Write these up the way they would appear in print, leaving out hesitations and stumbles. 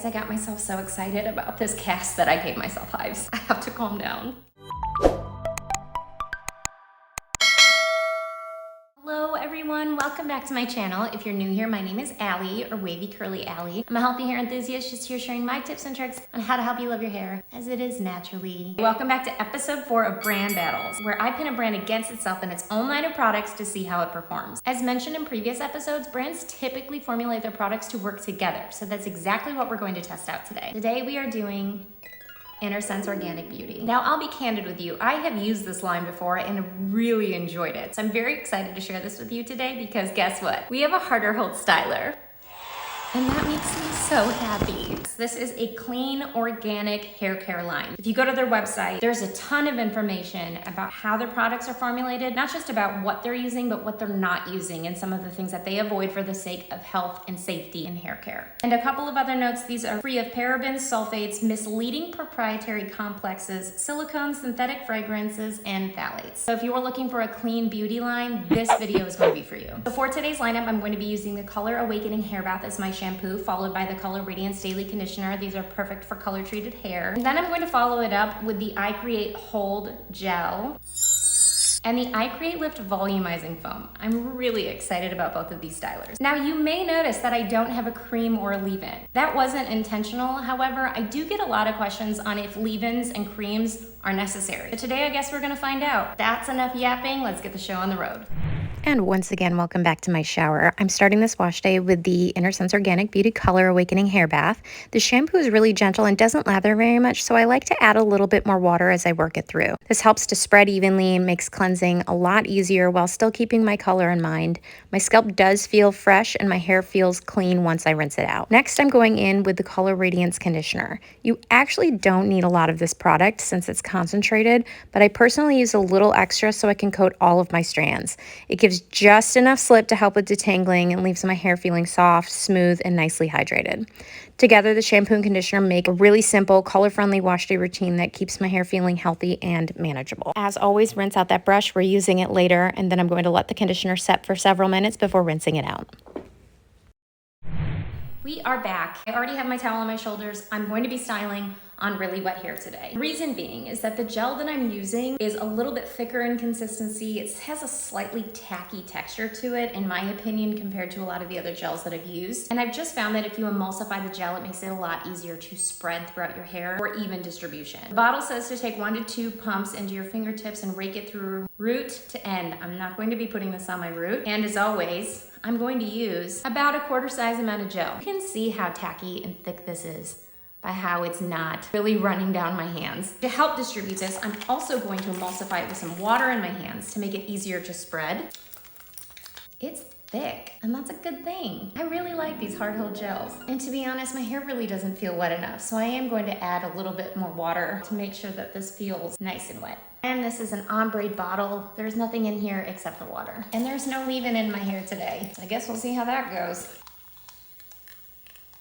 I got myself so excited about this cast that I gave myself hives. I have to calm down. Hello everyone, welcome back to my channel. If you're new here, my name is Allie, or Wavy Curly Allie. I'm a healthy hair enthusiast just here sharing my tips and tricks on how to help you love your hair as it is naturally. Welcome back to episode 4 of Brand Battles, where I pin a brand against itself in its own line of products to see how it performs. As mentioned in previous episodes, brands typically formulate their products to work together, so that's exactly what we're going to test out today. Today we are doing Innersense Organic Beauty. Now, I'll be candid with you. I have used this line before and really enjoyed it. So I'm very excited to share this with you today because guess what? We have a harder hold styler. And that makes me so happy. This is a clean, organic hair care line. If you go to their website, there's a ton of information about how their products are formulated, not just about what they're using, but what they're not using and some of the things that they avoid for the sake of health and safety in hair care. And a couple of other notes, these are free of parabens, sulfates, misleading proprietary complexes, silicones, synthetic fragrances, and phthalates. So if you are looking for a clean beauty line, this video is going to be for you. So for today's lineup, I'm going to be using the Color Awakening Hairbath as my shampoo, followed by the Color Radiance Daily Conditioner. These are perfect for color treated hair. And then I'm going to follow it up with the I Create Hold Gel and the I Create Lift Volumizing Foam. I'm really excited about both of these stylers. Now you may notice that I don't have a cream or a leave-in. That wasn't intentional, however, I do get a lot of questions on if leave-ins and creams are necessary. So today I guess we're gonna find out. That's enough yapping, let's get the show on the road. And once again, welcome back to my shower. I'm starting this wash day with the Innersense Organic Beauty Color Awakening Hair Bath. The shampoo is really gentle and doesn't lather very much, so I like to add a little bit more water as I work it through. This helps to spread evenly and makes cleansing a lot easier while still keeping my color in mind. My scalp does feel fresh and my hair feels clean once I rinse it out. Next, I'm going in with the Color Radiance Conditioner. You actually don't need a lot of this product since it's concentrated, but I personally use a little extra so I can coat all of my strands. It gives just enough slip to help with detangling and leaves my hair feeling soft, smooth, and nicely hydrated. Together, the shampoo and conditioner make a really simple, color-friendly wash day routine that keeps my hair feeling healthy and manageable. As always, rinse out that brush. We're using it later, and then I'm going to let the conditioner set for several minutes before rinsing it out. We are back. I already have my towel on my shoulders. I'm going to be styling on really wet hair today. The reason being is that the gel that I'm using is a little bit thicker in consistency. It has a slightly tacky texture to it, in my opinion, compared to a lot of the other gels that I've used. And I've just found that if you emulsify the gel, it makes it a lot easier to spread throughout your hair or even distribution. The bottle says to take 1 to 2 pumps into your fingertips and rake it through root to end. I'm not going to be putting this on my root. And as always, I'm going to use about a quarter size amount of gel. You can see how tacky and thick this is by how it's not really running down my hands. To help distribute this, I'm also going to emulsify it with some water in my hands to make it easier to spread. It's thick, and that's a good thing. I really like these hard hold gels. And to be honest, my hair really doesn't feel wet enough, so I am going to add a little bit more water to make sure that this feels nice and wet. And this is an ombre bottle. There's nothing in here except for water. And there's no leave-in in my hair today. So I guess we'll see how that goes.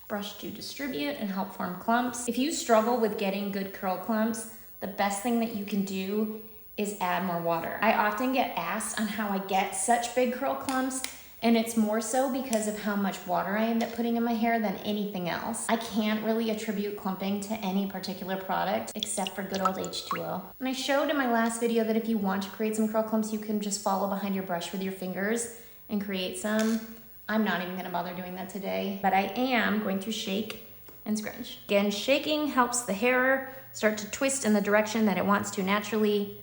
Brush to distribute and help form clumps. If you struggle with getting good curl clumps, the best thing that you can do is add more water. I often get asked on how I get such big curl clumps, and it's more so because of how much water I end up putting in my hair than anything else. I can't really attribute clumping to any particular product except for good old H2O. And I showed in my last video that if you want to create some curl clumps, you can just follow behind your brush with your fingers and create some. I'm not even gonna bother doing that today, but I am going to shake and scrunch. Again, shaking helps the hair start to twist in the direction that it wants to naturally,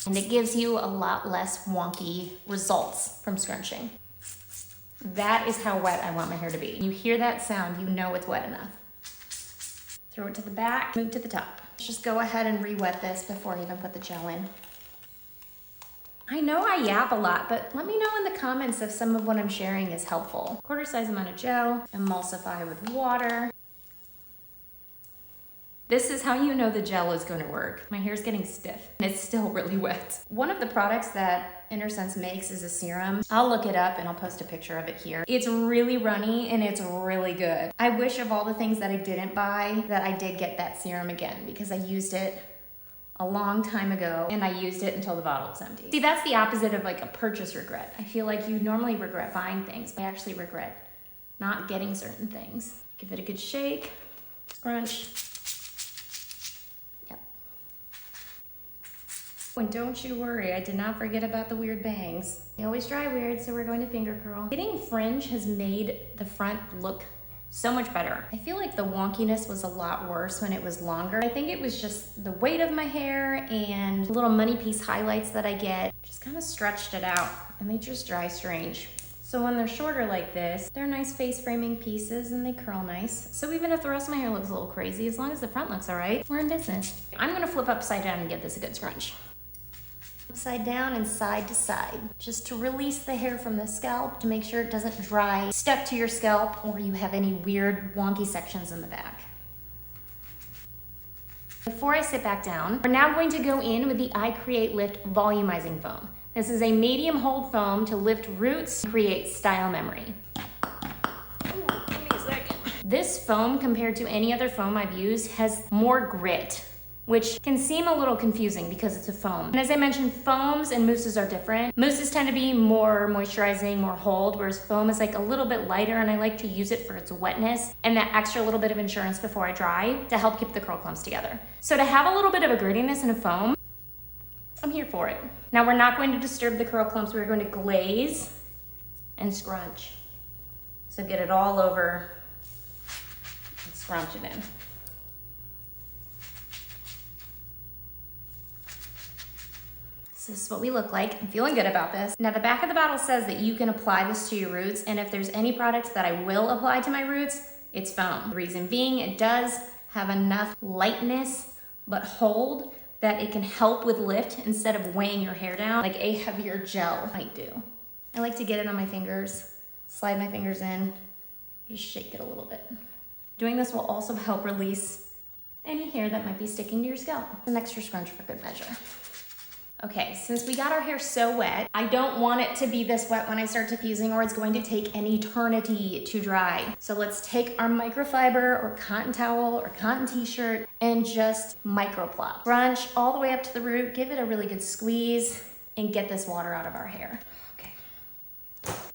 and it gives you a lot less wonky results from scrunching. That is how wet I want my hair to be. You hear that sound, you know it's wet enough. Throw it to the back, move to the top. Let's just go ahead and re-wet this before I even put the gel in. I know I yap a lot, but let me know in the comments if some of what I'm sharing is helpful. Quarter size amount of gel, emulsify with water. This is how you know the gel is going to work. My hair's getting stiff and it's still really wet. One of the products that Innersense makes is a serum. I'll look it up and I'll post a picture of it here. It's really runny and it's really good. I wish of all the things that I didn't buy that I did get that serum again because I used it a long time ago and I used it until the bottle was empty. See, that's the opposite of like a purchase regret. I feel like you normally regret buying things, but I actually regret not getting certain things. Give it a good shake. Scrunch. Yep. And don't you worry, I did not forget about the weird bangs. They always dry weird, so we're going to finger curl. Getting fringe has made the front look so much better. I feel like the wonkiness was a lot worse when it was longer. I think it was just the weight of my hair and little money piece highlights that I get just kind of stretched it out, and they just dry strange. So when they're shorter like this, they're nice face framing pieces and they curl nice. So even if the rest of my hair looks a little crazy, as long as the front looks all right, we're in business. I'm gonna flip upside down and give this a good scrunch. Upside down and side to side, just to release the hair from the scalp to make sure it doesn't dry stuck to your scalp or you have any weird wonky sections in the back. Before I sit back down, we're now going to go in with the I Create Lift Volumizing Foam. This is a medium hold foam to lift roots and create style memory. Ooh, give me a second. This foam, compared to any other foam I've used, has more grit, which can seem a little confusing because it's a foam. And as I mentioned, foams and mousses are different. Mousses tend to be more moisturizing, more hold, whereas foam is like a little bit lighter, and I like to use it for its wetness and that extra little bit of insurance before I dry to help keep the curl clumps together. So to have a little bit of a grittiness in a foam, I'm here for it. Now we're not going to disturb the curl clumps. We're going to glaze and scrunch. So get it all over and scrunch it in. So this is what we look like. I'm feeling good about this. Now the back of the bottle says that you can apply this to your roots, and if there's any products that I will apply to my roots, it's foam. The reason being, it does have enough lightness but hold that it can help with lift instead of weighing your hair down like a heavier gel might do. I like to get it on my fingers, slide my fingers in, just shake it a little bit. Doing this will also help release any hair that might be sticking to your scalp. An extra scrunch for good measure. Okay, since we got our hair so wet, I don't want it to be this wet when I start diffusing, or it's going to take an eternity to dry. So let's take our microfiber or cotton towel or cotton t-shirt and just microplop. Scrunch all the way up to the root, give it a really good squeeze, and get this water out of our hair. Okay,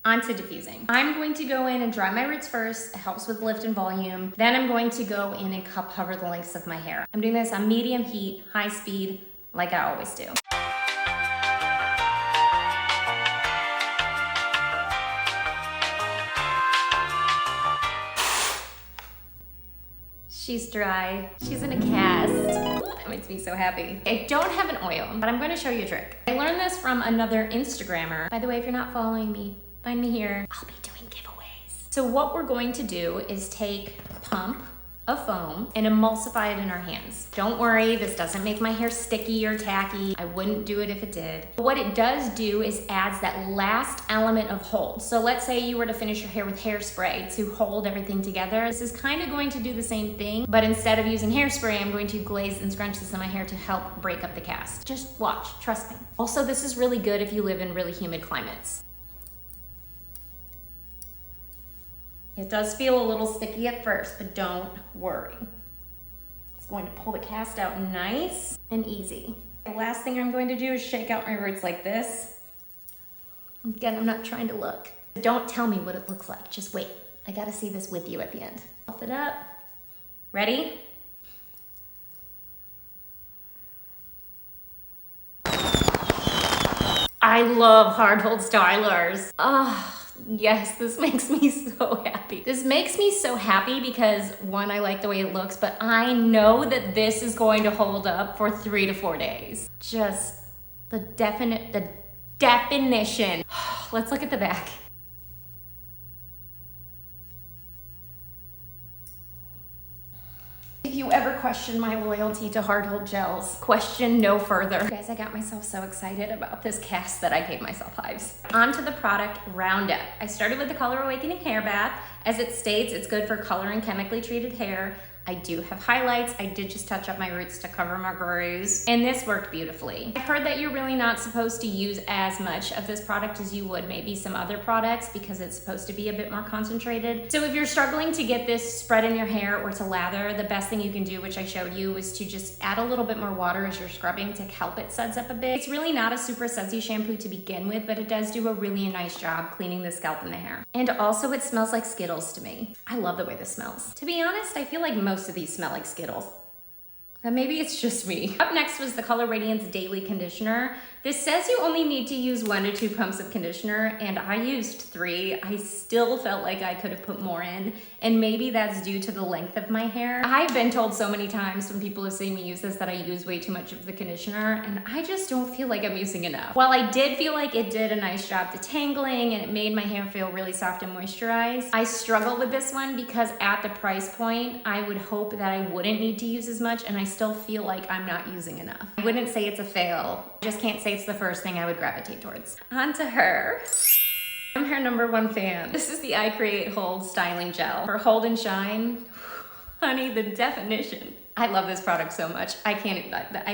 on to diffusing. I'm going to go in and dry my roots first. It helps with lift and volume. Then I'm going to go in and cup hover the lengths of my hair. I'm doing this on medium heat, high speed, like I always do. She's dry, she's in a cast. That makes me so happy. I don't have an oil, but I'm going to show you a trick. I learned this from another Instagrammer. By the way, if you're not following me, find me here. I'll be doing giveaways. So what we're going to do is take a pump of foam and emulsify it in our hands. Don't worry, this doesn't make my hair sticky or tacky. I wouldn't do it if it did. What it does do is adds that last element of hold. So let's say you were to finish your hair with hairspray to hold everything together. This is kind of going to do the same thing, but instead of using hairspray, I'm going to glaze and scrunch this in my hair to help break up the cast. Just watch, trust me. Also, this is really good if you live in really humid climates. It does feel a little sticky at first, but don't worry. It's going to pull the cast out nice and easy. The last thing I'm going to do is shake out my roots like this. Again, I'm not trying to look. Don't tell me what it looks like, just wait. I gotta see this with you at the end. Puff it up. Ready? I love hard hold stylers. Yes, this makes me so happy. This makes me so happy because one, I like the way it looks, but I know that this is going to hold up for 3 to 4 days. Just the definition. Let's look at the back. If you ever question my loyalty to hard hold gels, question no further. Guys, I got myself so excited about this cast that I gave myself hives. On to the product roundup. I started with the Color Awakening Hairbath. As it states, it's good for color and chemically treated hair. I do have highlights. I did just touch up my roots to cover my grooves, and this worked beautifully. I've heard that you're really not supposed to use as much of this product as you would maybe some other products because it's supposed to be a bit more concentrated. So if you're struggling to get this spread in your hair or to lather, the best thing you can do, which I showed you, is to just add a little bit more water as you're scrubbing to help it suds up a bit. It's really not a super sudsy shampoo to begin with, but it does do a really nice job cleaning the scalp and the hair. And also it smells like Skittles to me. I love the way this smells. To be honest, I feel like most most of these smell like Skittles. But maybe it's just me. Up next was the Color Radiance Daily Conditioner. This says you only need to use 1 to 2 pumps of conditioner, and I used 3. I still felt like I could have put more in, and maybe that's due to the length of my hair. I've been told so many times when people have seen me use this that I use way too much of the conditioner, and I just don't feel like I'm using enough. While I did feel like it did a nice job detangling and it made my hair feel really soft and moisturized, I struggle with this one because at the price point, I would hope that I wouldn't need to use as much, and I still feel like I'm not using enough. I wouldn't say it's a fail. I just can't say it's the first thing I would gravitate towards. On to her. I'm her #1 fan. This is the I Create Hold Styling Gel. For Hold and Shine, honey, the definition. I love this product so much. I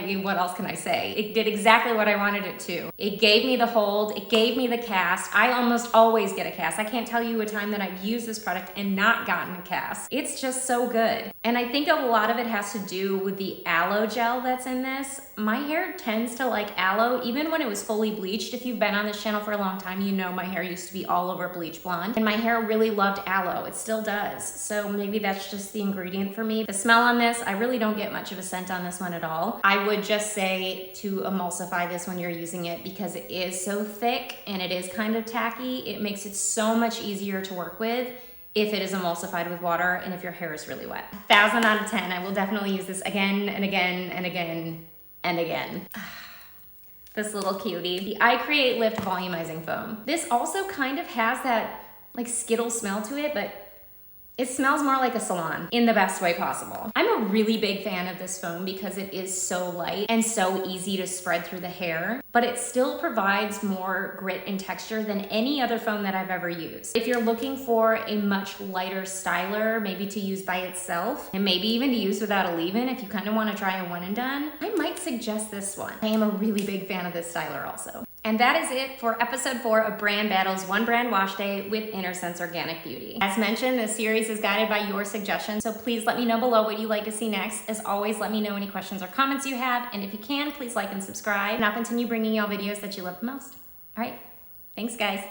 mean, what else can I say? It did exactly what I wanted it to. It gave me the hold, it gave me the cast. I almost always get a cast. I can't tell you a time that I've used this product and not gotten a cast. It's just so good. And I think a lot of it has to do with the aloe gel that's in this. My hair tends to like aloe, even when it was fully bleached. If you've been on this channel for a long time, you know my hair used to be all over bleach blonde. And my hair really loved aloe. It still does. So maybe that's just the ingredient for me. The smell on this, I really don't get much of a scent on this one at all. I would just say to emulsify this when you're using it because it is so thick and it is kind of tacky. It makes it so much easier to work with if it is emulsified with water and if your hair is really wet. 1,000 out of 10. I will definitely use this again and again and again and again. This little cutie. The I Create Lift Volumizing Foam. This also kind of has that like Skittle smell to it, but it smells more like a salon in the best way possible. I'm a really big fan of this foam because it is so light and so easy to spread through the hair, but it still provides more grit and texture than any other foam that I've ever used. If you're looking for a much lighter styler, maybe to use by itself, and maybe even to use without a leave-in if you kind of want to try a one and done, I might suggest this one. I am a really big fan of this styler also. And that is it for episode 4 of Brand Battles One Brand Wash Day with Innersense Organic Beauty. As mentioned, this series is guided by your suggestions, so please let me know below what you'd like to see next. As always, let me know any questions or comments you have, and if you can, please like and subscribe, and I'll continue bringing y'all videos that you love the most. All right, thanks guys.